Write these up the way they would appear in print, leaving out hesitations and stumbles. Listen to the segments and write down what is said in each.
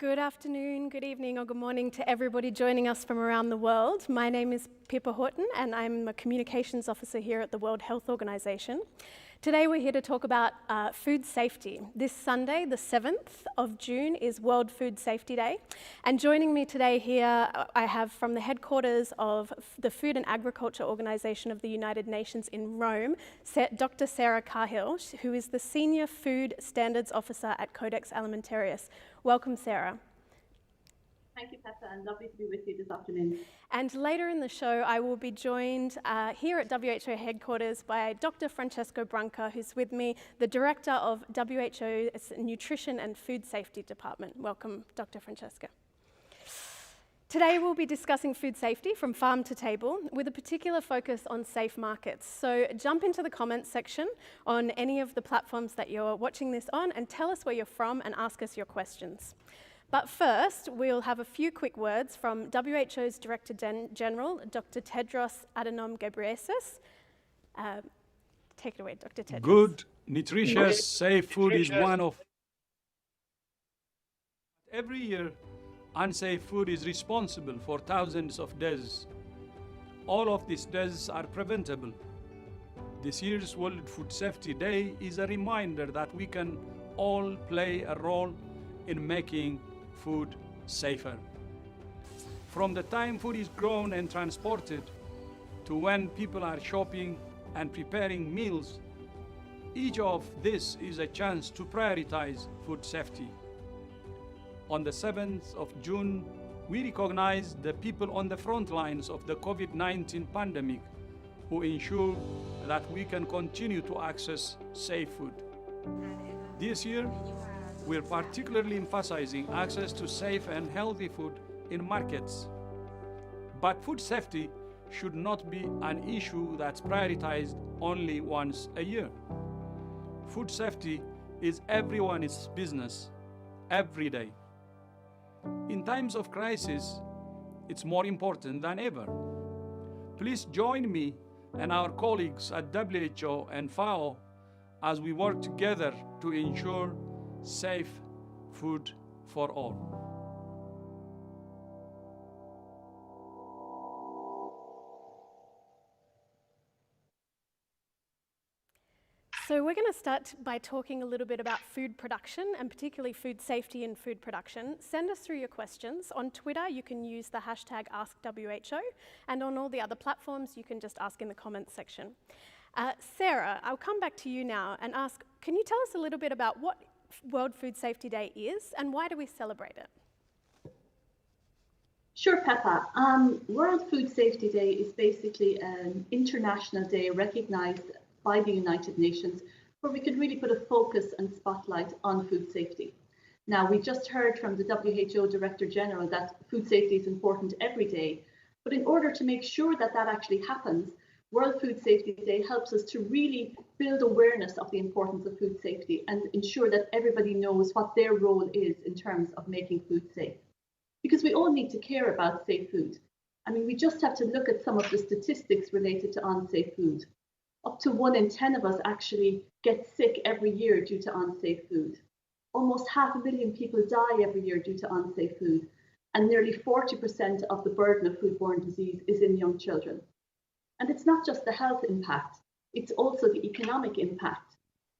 Good afternoon, good evening, or good morning to everybody joining us from around the world. My name is Pippa Horton, and I'm a communications officer here at the World Health Organization. Today we're here to talk about food safety. This Sunday, the 7th of June, is World Food Safety Day. And joining me today here, I have from the headquarters of the Food and Agriculture Organization of the United Nations in Rome, Dr. Sarah Cahill, who is the Senior Food Standards Officer at Codex Alimentarius. Welcome, Sarah. Thank you, Peppa, and lovely to be with you this afternoon. And later in the show, I will be joined here at WHO headquarters by Dr. Francesco Branca, who's with me, the Director of WHO's Nutrition and Food Safety Department. Welcome, Dr. Francesco. Today we'll be discussing food safety from farm to table with a particular focus on safe markets. So jump into the comments section on any of the platforms that you're watching this on and tell us where you're from and ask us your questions. But first, we'll have a few quick words from WHO's Director General, Dr. Tedros Adhanom Ghebreyesus. Take it away, Dr. Tedros. Good, nutritious, safe food is one of... Every year, unsafe food is responsible for thousands of deaths. All of these deaths are preventable. This year's World Food Safety Day is a reminder that we can all play a role in making food safer. From the time food is grown and transported to when people are shopping and preparing meals, each of this is a chance to prioritize food safety. On the 7th of June, we recognize the people on the front lines of the COVID-19 pandemic who ensure that we can continue to access safe food. This year, we're particularly emphasizing access to safe and healthy food in markets. But food safety should not be an issue that's prioritized only once a year. Food safety is everyone's business, every day. In times of crisis, it's more important than ever. Please join me and our colleagues at WHO and FAO as we work together to ensure safe food for all. So we're going to start by talking a little bit about food production and particularly food safety and food production. Send us through your questions. On Twitter, you can use the hashtag AskWHO, and on all the other platforms, you can just ask in the comments section. Sarah, I'll come back to you now and ask, can you tell us a little bit about what World Food Safety Day is and why do we celebrate it? Sure, Peppa. World Food Safety Day is basically an international day recognized by the United Nations where we could really put a focus and spotlight on food safety. Now, we just heard from the WHO Director General that food safety is important every day, but in order to make sure that that actually happens, World Food Safety Day helps us to really build awareness of the importance of food safety and ensure that everybody knows what their role is in terms of making food safe. Because we all need to care about safe food. I mean, we just have to look at some of the statistics related to unsafe food. Up to 1 in 10 of us actually get sick every year due to unsafe food. Almost 500,000 people die every year due to unsafe food. And nearly 40% of the burden of foodborne disease is in young children. And it's not just the health impact, it's also the economic impact.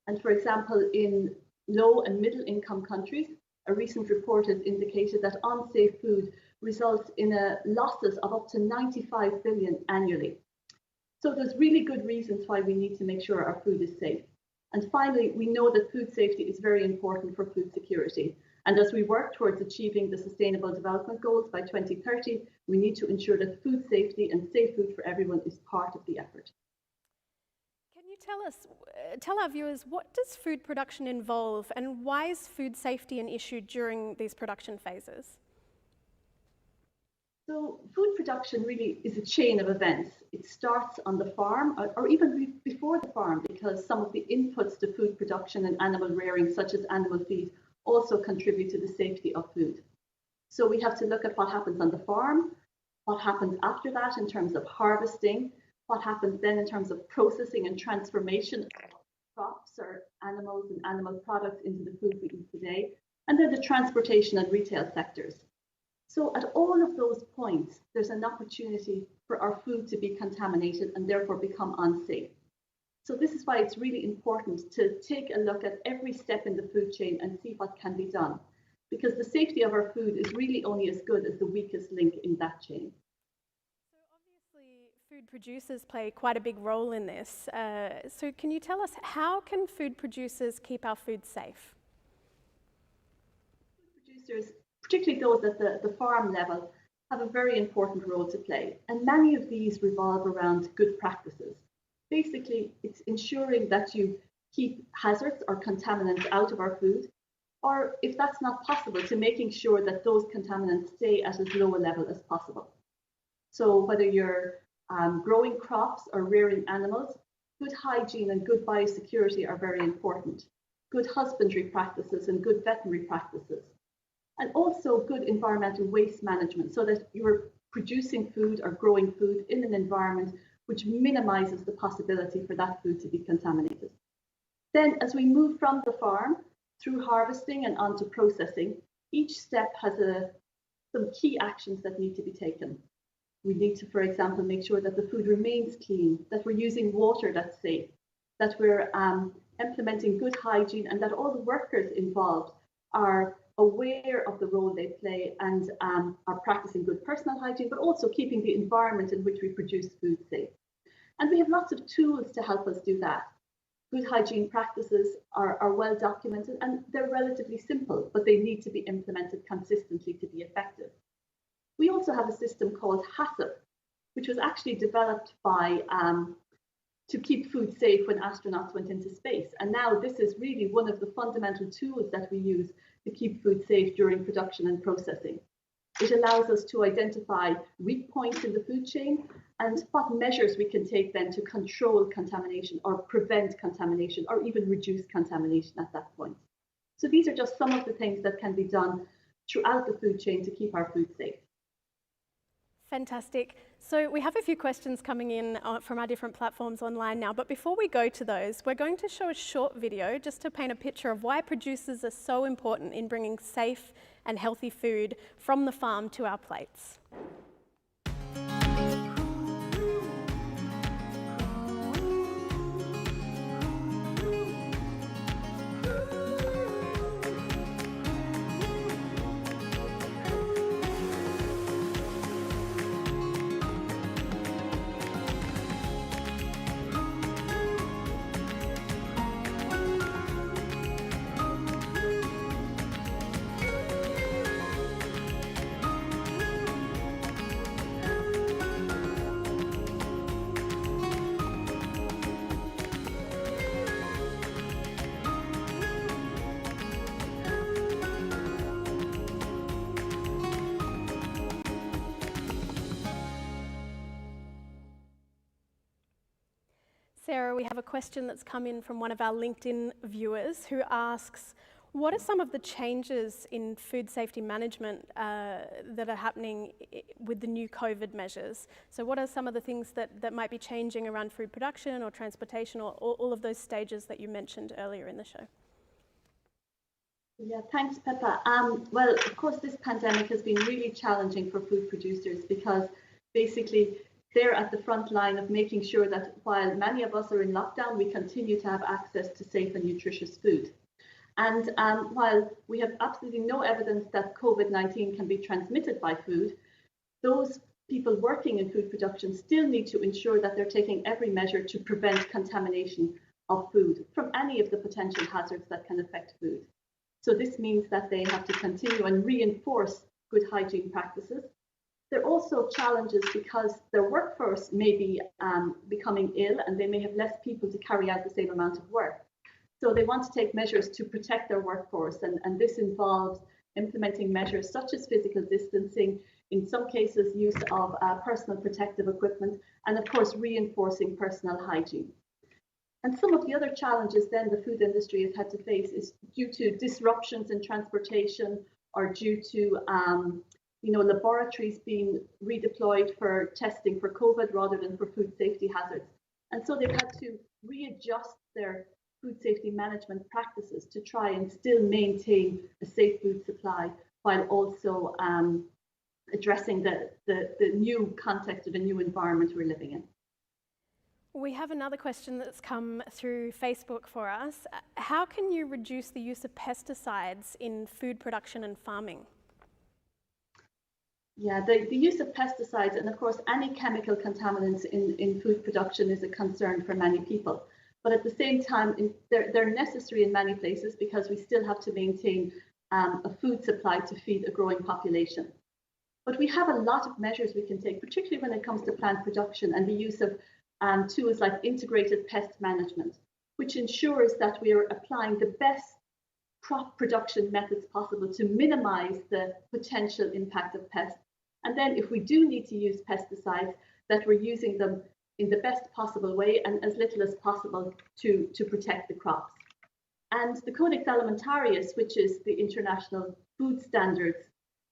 And for example, in low and middle income countries, a recent report has indicated that unsafe food results in losses of up to 95 billion annually. So there's really good reasons why we need to make sure our food is safe. And finally, we know that food safety is very important for food security. And as we work towards achieving the Sustainable Development Goals by 2030, we need to ensure that food safety and safe food for everyone is part of the effort. Can you tell our viewers, what does food production involve and why is food safety an issue during these production phases? So food production really is a chain of events. It starts on the farm or even before the farm, because some of the inputs to food production and animal rearing, such as animal feed, also contribute to the safety of food. So we have to look at what happens on the farm, what happens after that in terms of harvesting, what happens then in terms of processing and transformation of crops or animals and animal products into the food we eat today, and then the transportation and retail sectors. So at all of those points, there's an opportunity for our food to be contaminated and therefore become unsafe. So this is why it's really important to take a look at every step in the food chain and see what can be done, because the safety of our food is really only as good as the weakest link in that chain. So obviously, food producers play quite a big role in this. So can you tell us, how can food producers keep our food safe? Food producers, particularly those at the farm level, have a very important role to play. And many of these revolve around good practices. Basically, it's ensuring that you keep hazards or contaminants out of our food, or if that's not possible, to making sure that those contaminants stay at as low a level as possible. So whether you're growing crops or rearing animals, good hygiene and good biosecurity are very important. Good husbandry practices and good veterinary practices. And also good environmental waste management, so that you're producing food or growing food in an environment which minimizes the possibility for that food to be contaminated. Then as we move from the farm through harvesting and onto processing, each step has some key actions that need to be taken. We need to, for example, make sure that the food remains clean, that we're using water that's safe, that we're implementing good hygiene, and that all the workers involved are aware of the role they play and are practicing good personal hygiene, but also keeping the environment in which we produce food safe. And we have lots of tools to help us do that. Good hygiene practices are well documented and they're relatively simple, but they need to be implemented consistently to be effective. We also have a system called HACCP, which was actually developed by to keep food safe when astronauts went into space. And now this is really one of the fundamental tools that we use to keep food safe during production and processing. It allows us to identify weak points in the food chain and what measures we can take then to control contamination or prevent contamination or even reduce contamination at that point. So these are just some of the things that can be done throughout the food chain to keep our food safe. Fantastic. So we have a few questions coming in from our different platforms online now, but before we go to those, we're going to show a short video just to paint a picture of why producers are so important in bringing safe and healthy food from the farm to our plates. Sarah, we have a question that's come in from one of our LinkedIn viewers who asks, what are some of the changes in food safety management that are happening with the new COVID measures? So what are some of the things that might be changing around food production or transportation or all of those stages that you mentioned earlier in the show? Yeah, thanks, Pippa. Well, of course, this pandemic has been really challenging for food producers because basically they're at the front line of making sure that while many of us are in lockdown, we continue to have access to safe and nutritious food. And while we have absolutely no evidence that COVID-19 can be transmitted by food, those people working in food production still need to ensure that they're taking every measure to prevent contamination of food from any of the potential hazards that can affect food. So this means that they have to continue and reinforce good hygiene practices. There are also challenges because their workforce may be becoming ill and they may have less people to carry out the same amount of work. So they want to take measures to protect their workforce, and this involves implementing measures such as physical distancing, in some cases use of personal protective equipment, and of course reinforcing personal hygiene. And some of the other challenges then the food industry has had to face is due to disruptions in transportation or due to laboratories being redeployed for testing for COVID rather than for food safety hazards. And so they've had to readjust their food safety management practices to try and still maintain a safe food supply while also addressing the new context of the new environment we're living in. We have another question that's come through Facebook for us. How can you reduce the use of pesticides in food production and farming? Yeah, the use of pesticides and of course any chemical contaminants in food production is a concern for many people. But at the same time, they're necessary in many places because we still have to maintain a food supply to feed a growing population. But we have a lot of measures we can take, particularly when it comes to plant production and the use of tools like integrated pest management, which ensures that we are applying the best crop production methods possible to minimize the potential impact of pests. And then if we do need to use pesticides, that we're using them in the best possible way and as little as possible to protect the crops. And the Codex Alimentarius, which is the international food standards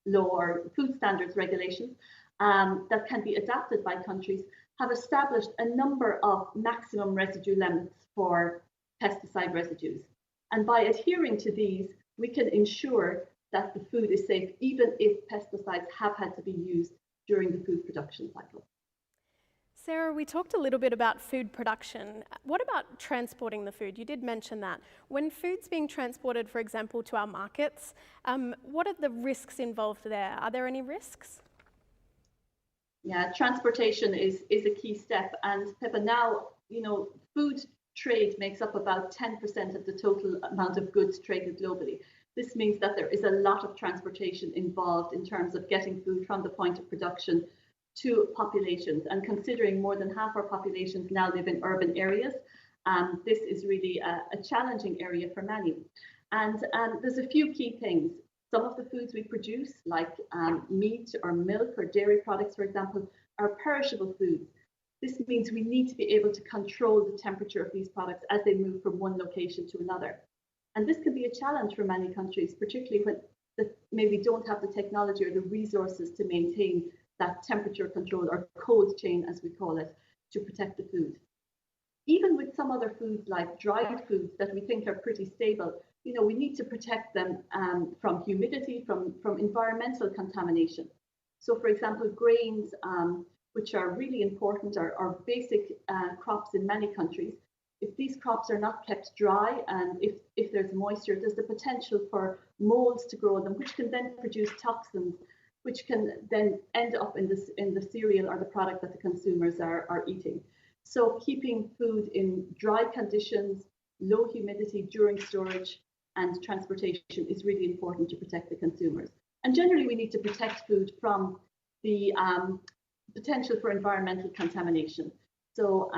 law or food standards regulations that can be adapted by countries, have established a number of maximum residue limits for pesticide residues. And by adhering to these, we can ensure that the food is safe, even if pesticides have had to be used during the food production cycle. Sarah, we talked a little bit about food production. What about transporting the food? You did mention that. When food's being transported, for example, to our markets, what are the risks involved there? Are there any risks? Yeah, transportation is a key step. And Pippa, now, food trade makes up about 10% of the total amount of goods traded globally. This means that there is a lot of transportation involved in terms of getting food from the point of production to populations. And considering more than half our populations now live in urban areas, this is really a challenging area for many. And there's a few key things. Some of the foods we produce, like meat or milk or dairy products, for example, are perishable foods. This means we need to be able to control the temperature of these products as they move from one location to another. And this can be a challenge for many countries, particularly when they maybe don't have the technology or the resources to maintain that temperature control or cold chain, as we call it, to protect the food. Even with some other foods like dried foods that we think are pretty stable, we need to protect them from humidity, from environmental contamination. So for example, grains, which are really important, are basic crops in many countries. If these crops are not kept dry and if there's moisture, there's the potential for molds to grow in them, which can then produce toxins, which can then end up in the cereal or the product that the consumers are eating. So keeping food in dry conditions, low humidity during storage and transportation is really important to protect the consumers. And generally, we need to protect food from the potential for environmental contamination. So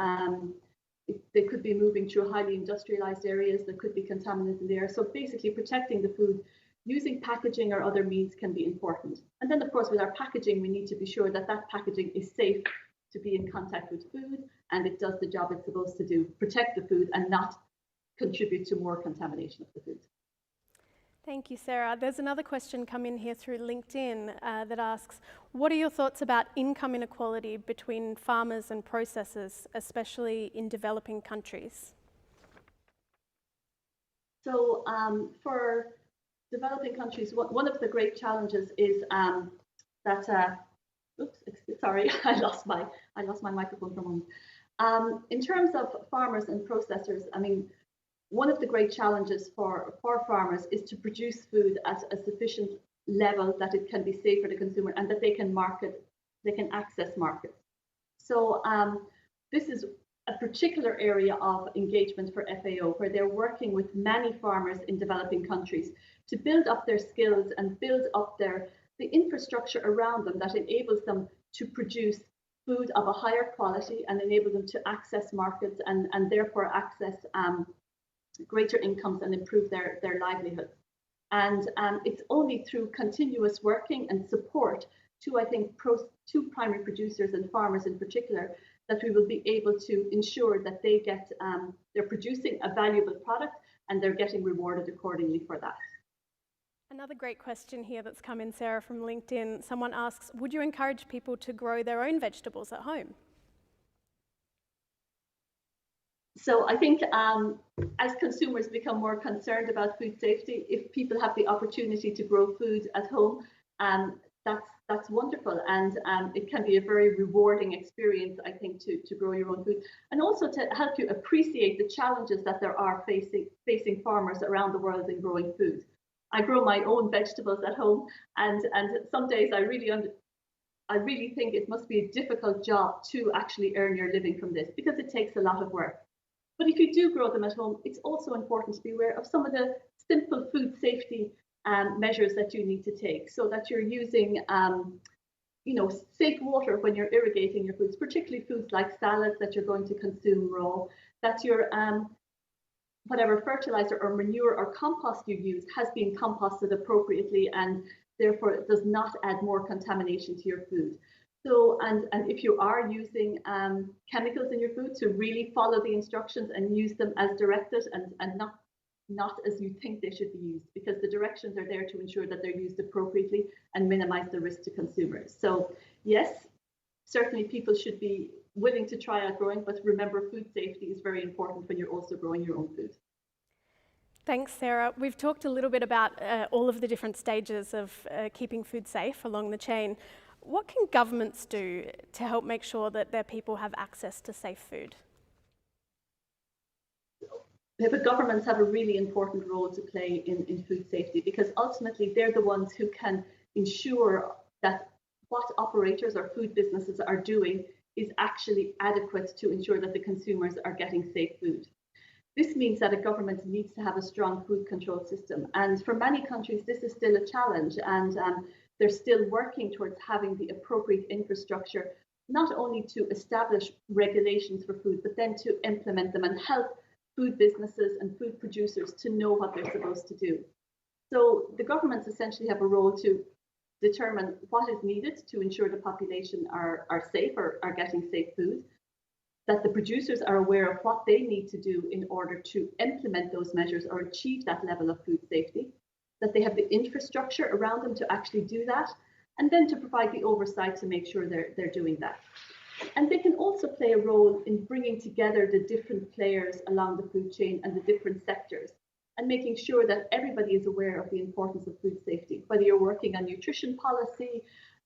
they could be moving through highly industrialized areas, there could be contaminants in the air. So basically protecting the food using packaging or other means can be important. And then of course with our packaging, we need to be sure that that packaging is safe to be in contact with food and it does the job it's supposed to do, protect the food and not contribute to more contamination of the food. Thank you, Sarah. There's another question come in here through LinkedIn that asks, what are your thoughts about income inequality between farmers and processors, especially in developing countries? So for developing countries, one of the great challenges is that, oops, sorry, I lost my microphone for a moment. In terms of farmers and processors, I mean, one of the great challenges for farmers is to produce food at a sufficient level that it can be safe for the consumer and that they can access markets. So this is a particular area of engagement for FAO, where they're working with many farmers in developing countries to build up their skills and build up the infrastructure around them that enables them to produce food of a higher quality and enable them to access markets and therefore access greater incomes and improve their livelihoods. And it's only through continuous working and support to, I think, to primary producers and farmers in particular, that we will be able to ensure that they get, they're producing a valuable product and they're getting rewarded accordingly for that. Another great question here that's come in, Sarah, from LinkedIn. Someone asks, would you encourage people to grow their own vegetables at home? So I think as consumers become more concerned about food safety, if people have the opportunity to grow food at home, that's wonderful, and it can be a very rewarding experience, I think, to grow your own food, and also to help you appreciate the challenges that there are facing farmers around the world in growing food. I grow my own vegetables at home, and some days I really think it must be a difficult job to actually earn your living from this, because it takes a lot of work. But if you do grow them at home, it's also important to be aware of some of the simple food safety measures that you need to take, so that you're using safe water when you're irrigating your foods, particularly foods like salads that you're going to consume raw, that your whatever fertilizer or manure or compost you use has been composted appropriately, and therefore it does not add more contamination to your food. So, and if you are using chemicals in your food, to really follow the instructions and use them as directed, and not as you think they should be used, because the directions are there to ensure that they're used appropriately and minimize the risk to consumers. So yes, certainly people should be willing to try out growing, but remember, food safety is very important when you're also growing your own food. Thanks, Sarah. We've talked a little bit about all of the different stages of keeping food safe along the chain. What can governments do to help make sure that their people have access to safe food? But governments have a really important role to play in food safety, because ultimately they're the ones who can ensure that what operators or food businesses are doing is actually adequate to ensure that the consumers are getting safe food. This means that a government needs to have a strong food control system. And for many countries, this is still a challenge, and they're still working towards having the appropriate infrastructure, not only to establish regulations for food, but then to implement them and help food businesses and food producers to know what they're supposed to do. So the governments essentially have a role to determine what is needed to ensure the population are safe or are getting safe food, that the producers are aware of what they need to do in order to implement those measures or achieve that level of food safety, that they have the infrastructure around them to actually do that, and then to provide the oversight to make sure they're doing that. And they can also play a role in bringing together the different players along the food chain and the different sectors, and making sure that everybody is aware of the importance of food safety. Whether you're working on nutrition policy,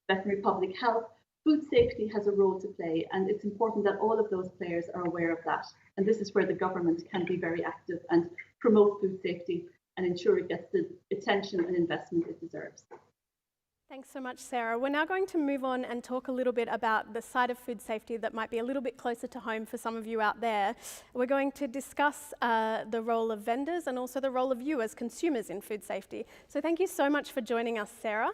veterinary public health, food safety has a role to play, and it's important that all of those players are aware of that. And this is where the government can be very active and promote food safety and ensure it gets the attention and investment it deserves. Thanks so much, Sarah. We're now going to move on and talk a little bit about the side of food safety that might be a little bit closer to home for some of you out there. We're going to discuss the role of vendors and also the role of you as consumers in food safety. So thank you so much for joining us, Sarah.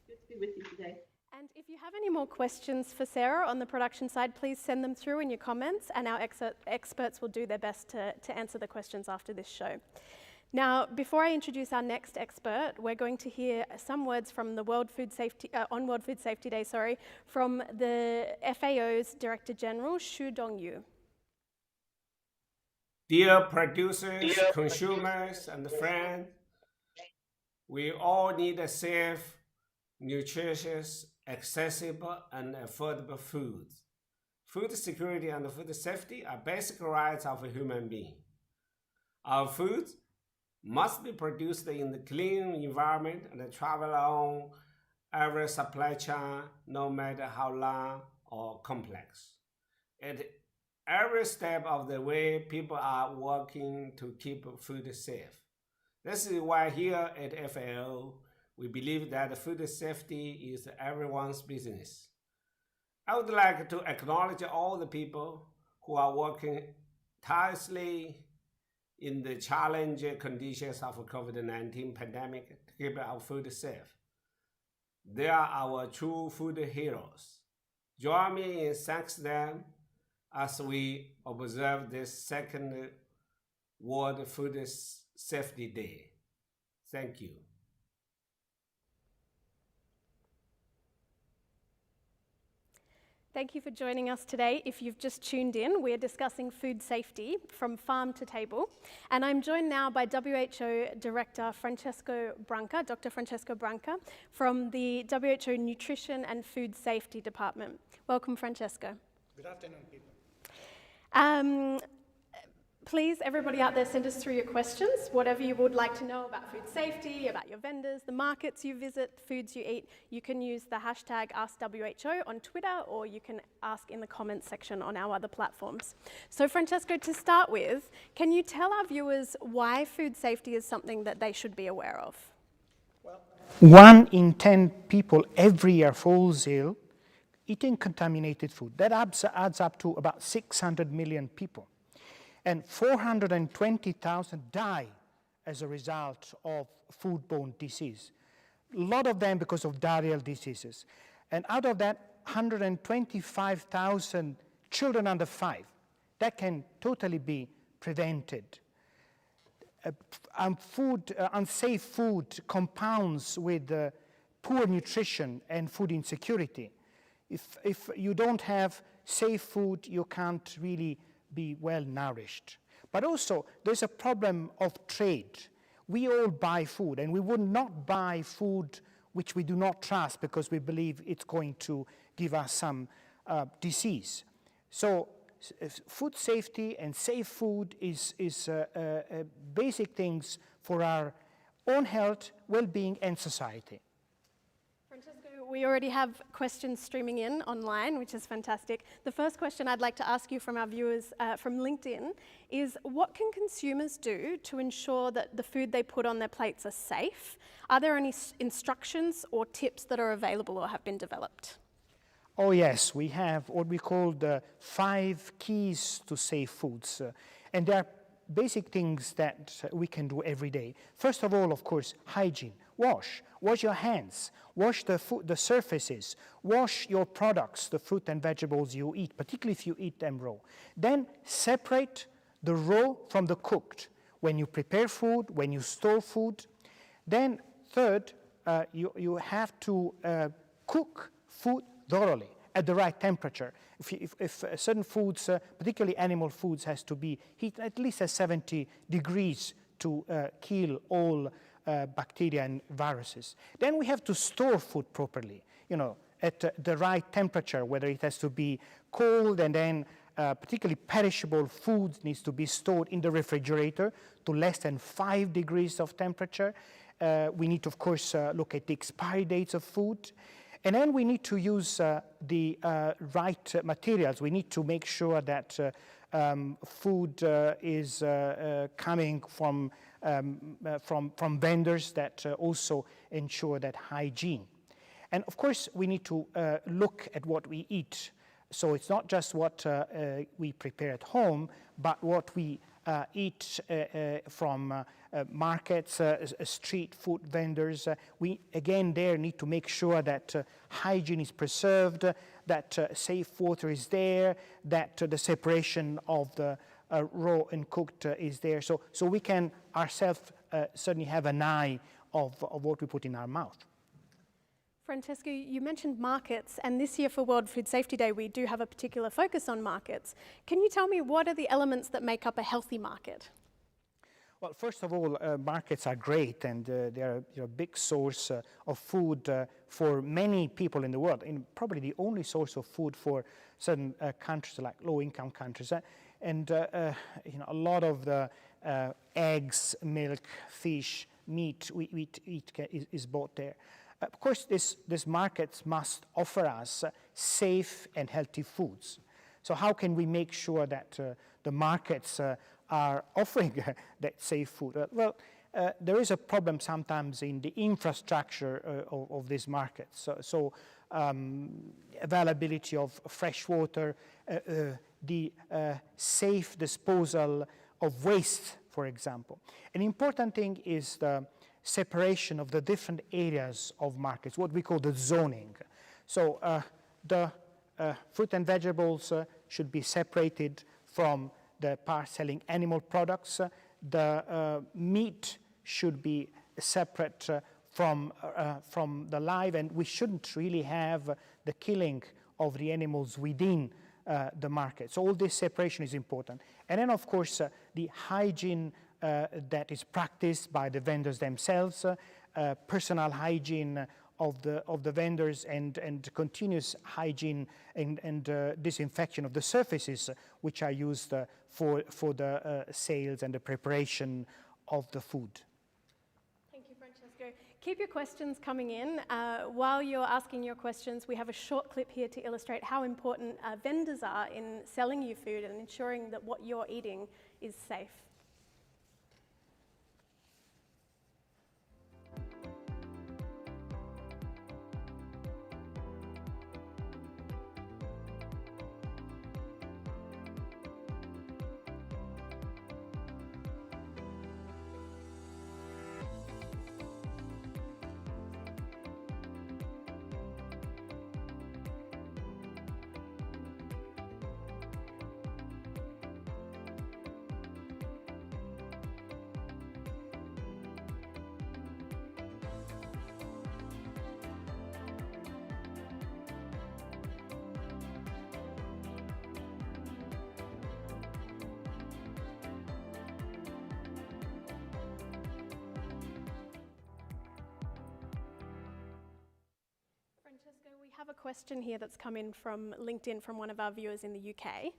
Good to be with you today. And if you have any more questions for Sarah on the production side, please send them through in your comments, and our experts will do their best to answer the questions after this show. Now, before I introduce our next expert, we're going to hear some words from the on World Food Safety Day, from the FAO's Director General, Xu Dongyu. Dear producers, consumers, and friends, we all need a safe, nutritious, accessible, and affordable food. Food security and food safety are basic rights of a human being. Our food must be produced in a clean environment and travel on every supply chain, no matter how long or complex. At every step of the way, people are working to keep food safe. This is why here at FAO, we believe that food safety is everyone's business. I would like to acknowledge all the people who are working tirelessly in the challenging conditions of COVID-19 pandemic to keep our food safe. They are our true food heroes. Join me in thanking them as we observe this second World Food Safety Day. Thank you. Thank you for joining us today. If you've just tuned in, we're discussing food safety from farm to table. And I'm joined now by WHO Director Francesco Branca, Dr. Francesco Branca, from the WHO Nutrition and Food Safety Department. Welcome, Francesco. Good afternoon, people. Please, everybody out there, send us through your questions, whatever you would like to know about food safety, about your vendors, the markets you visit, foods you eat. You can use the hashtag AskWHO on Twitter, or you can ask in the comments section on our other platforms. So Francesco, to start with, can you tell our viewers why food safety is something that they should be aware of? 1 in 10 people every year falls ill eating contaminated food. That adds up to about 600 million people. And 420,000 die as a result of foodborne disease. A lot of them because of diarrheal diseases. And out of that, 125,000 children under 5. That can totally be prevented. Unsafe food compounds with poor nutrition and food insecurity. If you don't have safe food, you can't really be well nourished. But also, there's a problem of trade. We all buy food, and we would not buy food which we do not trust because we believe it's going to give us some disease. So food safety and safe food is basic things for our own health, well-being, and society. We already have questions streaming in online, which is fantastic. The first question I'd like to ask you from our viewers from LinkedIn is, what can consumers do to ensure that the food they put on their plates are safe? Are there any instructions or tips that are available or have been developed? Oh yes, we have what we call the 5 keys to safe foods. And there are basic things that we can do every day. First of all, of course, hygiene. Wash your hands, wash the surfaces, wash your products, the fruit and vegetables you eat, particularly if you eat them raw. Then separate the raw from the cooked when you prepare food, when you store food. Then third, you have to cook food thoroughly at the right temperature. If certain foods, particularly animal foods, has to be heated at least at 70 degrees to kill all bacteria and viruses. Then we have to store food properly, at the right temperature, whether it has to be cold, and then particularly perishable food needs to be stored in the refrigerator to less than 5 degrees of temperature. We need to, of course, look at the expiry dates of food. And then we need to use the right materials. We need to make sure that food is coming from vendors that also ensure that hygiene. And of course, we need to look at what we eat. So it's not just what we prepare at home, but what we eat from markets, street food vendors. We, again, there need to make sure that hygiene is preserved, that safe water is there, that the separation of the raw and cooked is there. So we can ourselves certainly have an eye of what we put in our mouth. Francesco, you mentioned markets, and this year for World Food Safety Day, we do have a particular focus on markets. Can you tell me what are the elements that make up a healthy market? Well, first of all, markets are great, and they're a big source of food for many people in the world, and probably the only source of food for certain countries like low-income countries. And a lot of the eggs, milk, fish, meat we eat is bought there. Of course, these markets must offer us safe and healthy foods. So how can we make sure that the markets are offering that safe food? Well, there is a problem sometimes in the infrastructure of these markets. So availability of fresh water, the safe disposal of waste, for example. An important thing is the separation of the different areas of markets, what we call the zoning. So the fruit and vegetables should be separated from the part selling animal products. The meat should be separate from the live, and we shouldn't really have the killing of the animals within the market. So all this separation is important. And then, of course, the hygiene that is practiced by the vendors themselves, personal hygiene of the vendors and continuous hygiene and disinfection of the surfaces which are used for the sales and the preparation of the food. Thank you, Francesco. Keep your questions coming in. While you're asking your questions, we have a short clip here to illustrate how important vendors are in selling you food and ensuring that what you're eating is safe. Francesco, we have a question here that's come in from LinkedIn from one of our viewers in the UK.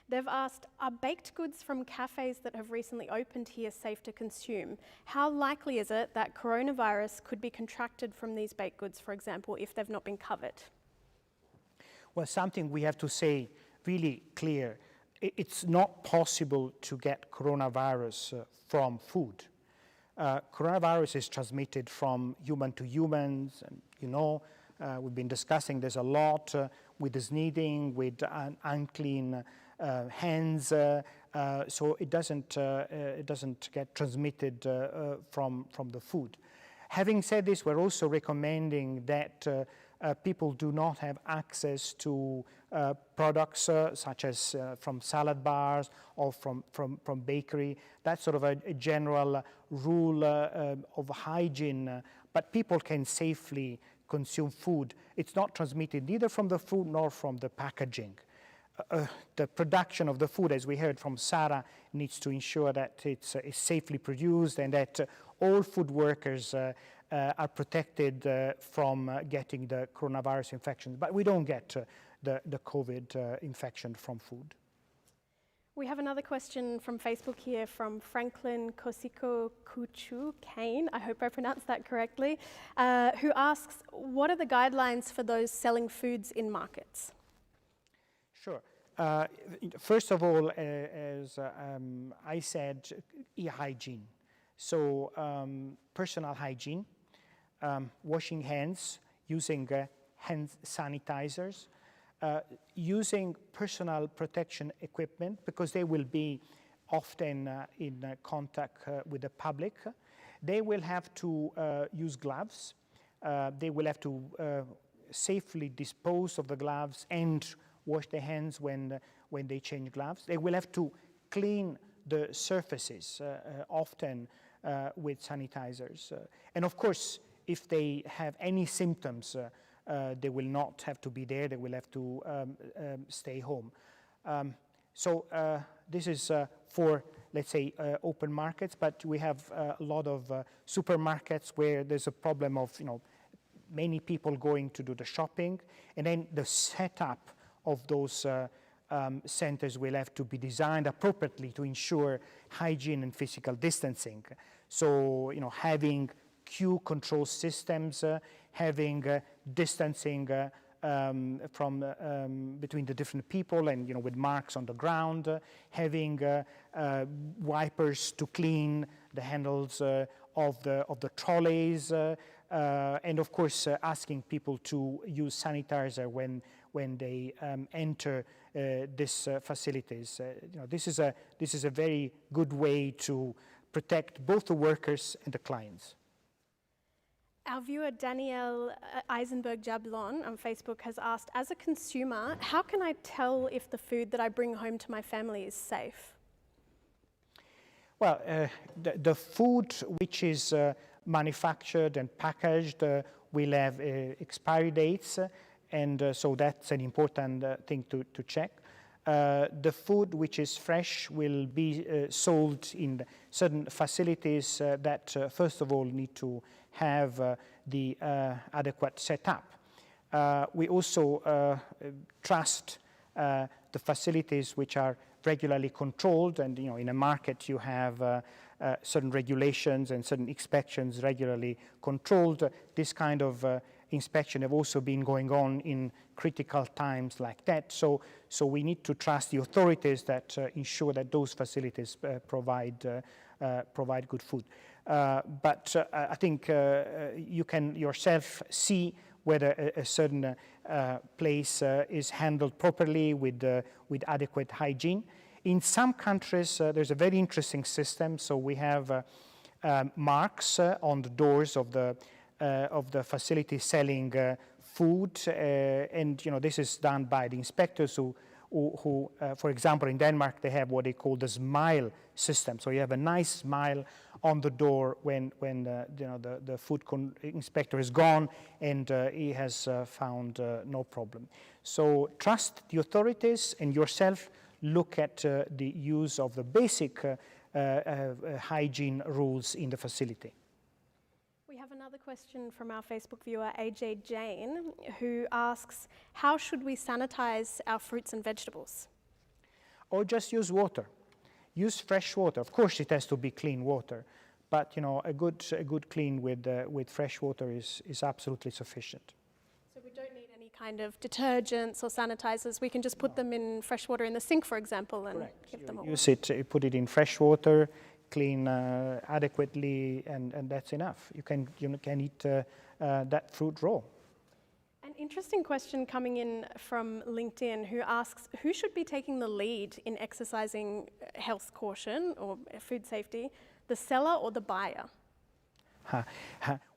They've asked, are baked goods from cafes that have recently opened here safe to consume? How likely is it that coronavirus could be contracted from these baked goods, for example, if they've not been covered? Well, something we have to say really clear. It's not possible to get coronavirus from food. Coronavirus is transmitted from human to humans, and you know, we've been discussing this a lot with the sneezing, with unclean hands, so it doesn't get transmitted from the food. Having said this, we're also recommending that people do not have access to products such as from salad bars or from bakery. That's sort of a general rule of hygiene, but people can safely consume food. It's not transmitted neither from the food nor from the packaging. The production of the food, as we heard from Sarah, needs to ensure that it's safely produced and that all food workers are protected from getting the coronavirus infection. But we don't get the COVID infection from food. We have another question from Facebook here from Franklin Kosiko Kuchu Kane, I hope I pronounced that correctly, who asks, what are the guidelines for those selling foods in markets? Sure. First of all, as I said, hygiene. So personal hygiene, washing hands, using hand sanitizers, using personal protection equipment because they will be often in contact with the public. They will have to use gloves. They will have to safely dispose of the gloves and wash their hands when they change gloves. They will have to clean the surfaces, often with sanitizers. And of course, if they have any symptoms, they will not have to be there. They will have to stay home. So this is for, let's say, open markets, but we have a lot of supermarkets where there's a problem of, many people going to do the shopping, and then the setup of those centers will have to be designed appropriately to ensure hygiene and physical distancing. So, having queue control systems, having distancing from between the different people and with marks on the ground, having wipers to clean the handles of the trolleys, and of course asking people to use sanitizer when they enter these facilities. This is a very good way to protect both the workers and the clients. Our viewer Danielle Eisenberg-Jablon on Facebook has asked, as a consumer, how can I tell if the food that I bring home to my family is safe? Well, the food which is manufactured and packaged will have expiry dates, and so that's an important thing to check. The food which is fresh will be sold in certain facilities that, first of all, need to have the adequate setup. We also trust the facilities which are regularly controlled, and in a market you have certain regulations and certain inspections regularly controlled. This kind of inspection have also been going on in critical times like that. So we need to trust the authorities that ensure that those facilities provide good food. But I think you can yourself see whether a certain place is handled properly with adequate hygiene. In some countries, there's a very interesting system. So we have marks on the doors of the facility selling food, and this is done by the inspectors who for example, in Denmark, they have what they call the smile system. So you have a nice smile on the door when the food inspector is gone and he has found no problem. So trust the authorities and yourself. Look at the use of the basic hygiene rules in the facility. We have another question from our Facebook viewer, AJ Jane, who asks, how should we sanitize our fruits and vegetables? Or just use water. Use fresh water. Of course, it has to be clean water, but a good clean with fresh water is absolutely sufficient. So we don't need any kind of detergents or sanitizers. We can just put them in fresh water in the sink, for example, and give them a use it. You put it in fresh water, clean adequately, and that's enough. You can eat that fruit raw. An interesting question coming in from LinkedIn, who asks, who should be taking the lead in exercising health caution or food safety, the seller or the buyer?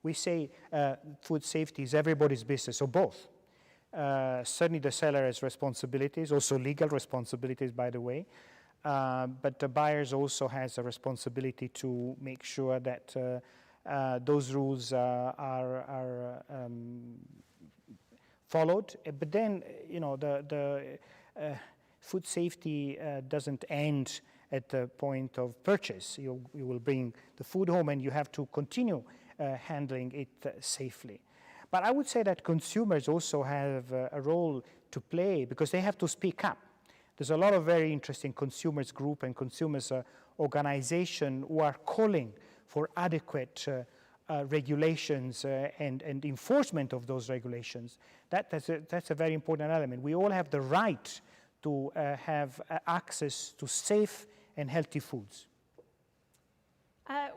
We say food safety is everybody's business, or both. Certainly the seller has responsibilities, also legal responsibilities, by the way. But the buyers also has a responsibility to make sure that those rules are followed. But then, the food safety doesn't end at the point of purchase. You will bring the food home and you have to continue handling it safely. But I would say that consumers also have a role to play because they have to speak up. There's a lot of very interesting consumers group and consumers organization who are calling for adequate regulations and enforcement of those regulations. That's a very important element. We all have the right to have access to safe and healthy foods.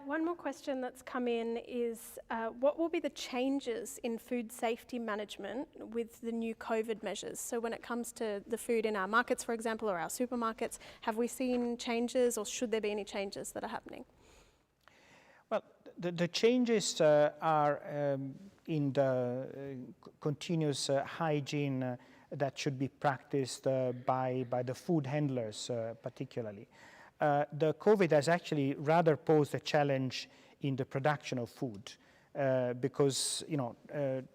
One more question that's come in is, what will be the changes in food safety management with the new COVID measures? So when it comes to the food in our markets, for example, or our supermarkets, have we seen changes, or should there be any changes that are happening? Well, the changes are in the continuous hygiene that should be practiced by the food handlers particularly. The COVID has actually rather posed a challenge in the production of food because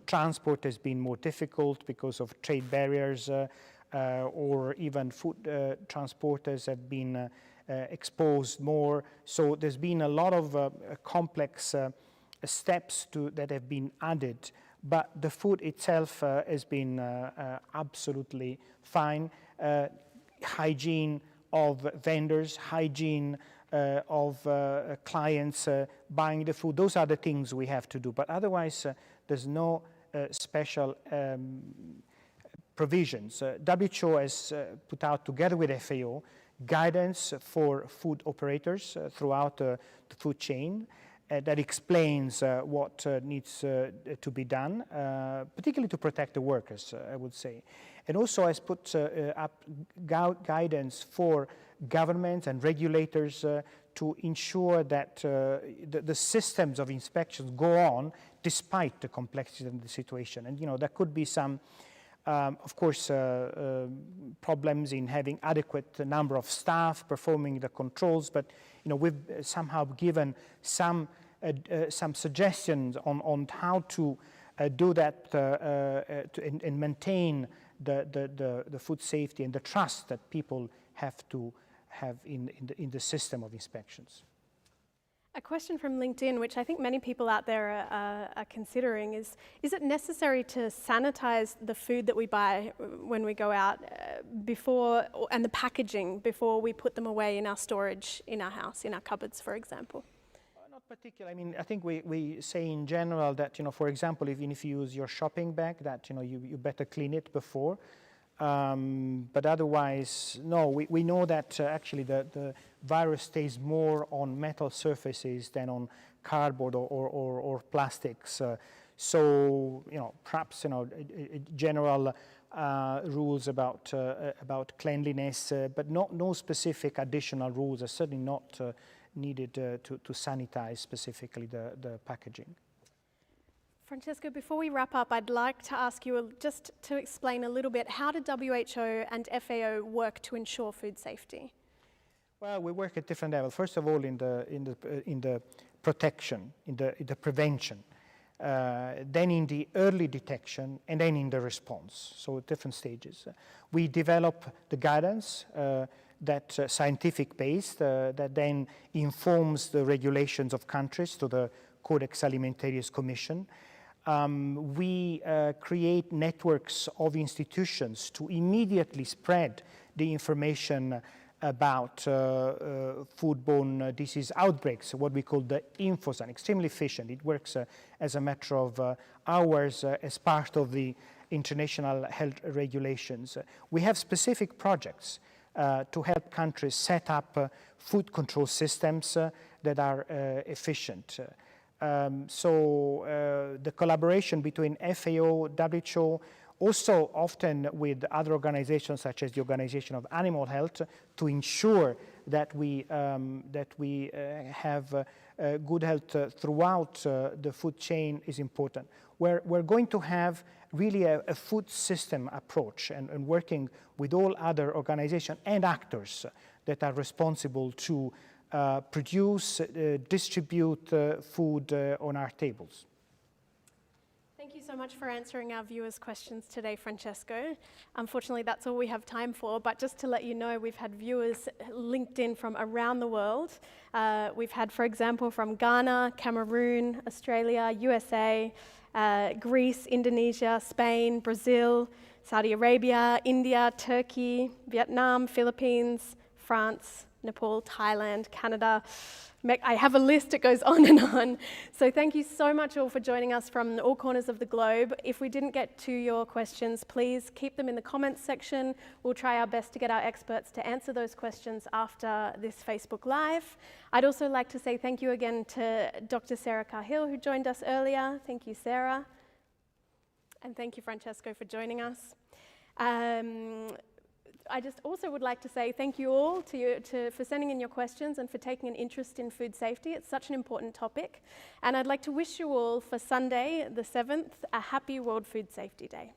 transport has been more difficult because of trade barriers or even food transporters have been exposed more. So there's been a lot of complex steps that have been added, but the food itself has been absolutely fine. Hygiene of vendors, hygiene of clients buying the food. Those are the things we have to do. But otherwise, there's no special provisions. WHO has put out, together with FAO, guidance for food operators throughout the food chain that explains what needs to be done, particularly to protect the workers, I would say. And also has put up guidance for governments and regulators to ensure that the systems of inspections go on despite the complexity of the situation. And, there could be some, of course, problems in having adequate number of staff performing the controls, but, we've somehow given some suggestions on how to do that and maintain the food safety and the trust that people have to have in the system of inspections. A question from LinkedIn, which I think many people out there are considering, is it necessary to sanitize the food that we buy when we go out and the packaging before we put them away in our storage in our house, in our cupboards, for example? Not particularly. I mean, I think we say in general that, for example, even if you use your shopping bag, that, you better clean it before. But otherwise, no, we know that actually the virus stays more on metal surfaces than on cardboard or plastics. So, perhaps, general rules about cleanliness, but no specific additional rules are certainly not needed to sanitize specifically the packaging. Francesco, before we wrap up, I'd like to ask you just to explain a little bit, how do WHO and FAO work to ensure food safety? Well, we work at different levels. First of all, in the protection, in the prevention, then in the early detection, and then in the response. So at different stages. We develop the guidance that scientific based, that then informs the regulations of countries to the Codex Alimentarius Commission. We create networks of institutions to immediately spread the information about foodborne disease outbreaks, what we call the InfoZone. Extremely efficient. It works as a matter of hours as part of the international health regulations. We have specific projects to help countries set up food control systems that are efficient. So the collaboration between FAO, WHO, also often with other organizations such as the Organization of Animal Health, to ensure that we have good health throughout the food chain is important. We're going to have really a food system approach and working with all other organizations and actors that are responsible to produce, distribute food on our tables. Thank you so much for answering our viewers' questions today, Francesco. Unfortunately, that's all we have time for, but just to let you know, we've had viewers linked in from around the world. We've had, for example, from Ghana, Cameroon, Australia, USA, Greece, Indonesia, Spain, Brazil, Saudi Arabia, India, Turkey, Vietnam, Philippines, France, Nepal, Thailand, Canada. I have a list, it goes on and on. So thank you so much all for joining us from all corners of the globe. If we didn't get to your questions, please keep them in the comments section. We'll try our best to get our experts to answer those questions after this Facebook Live. I'd also like to say thank you again to Dr. Sarah Cahill, who joined us earlier. Thank you, Sarah. And thank you, Francesco, for joining us. I just also would like to say thank you all for sending in your questions and for taking an interest in food safety. It's such an important topic. And I'd like to wish you all for Sunday, the 7th, a happy World Food Safety Day.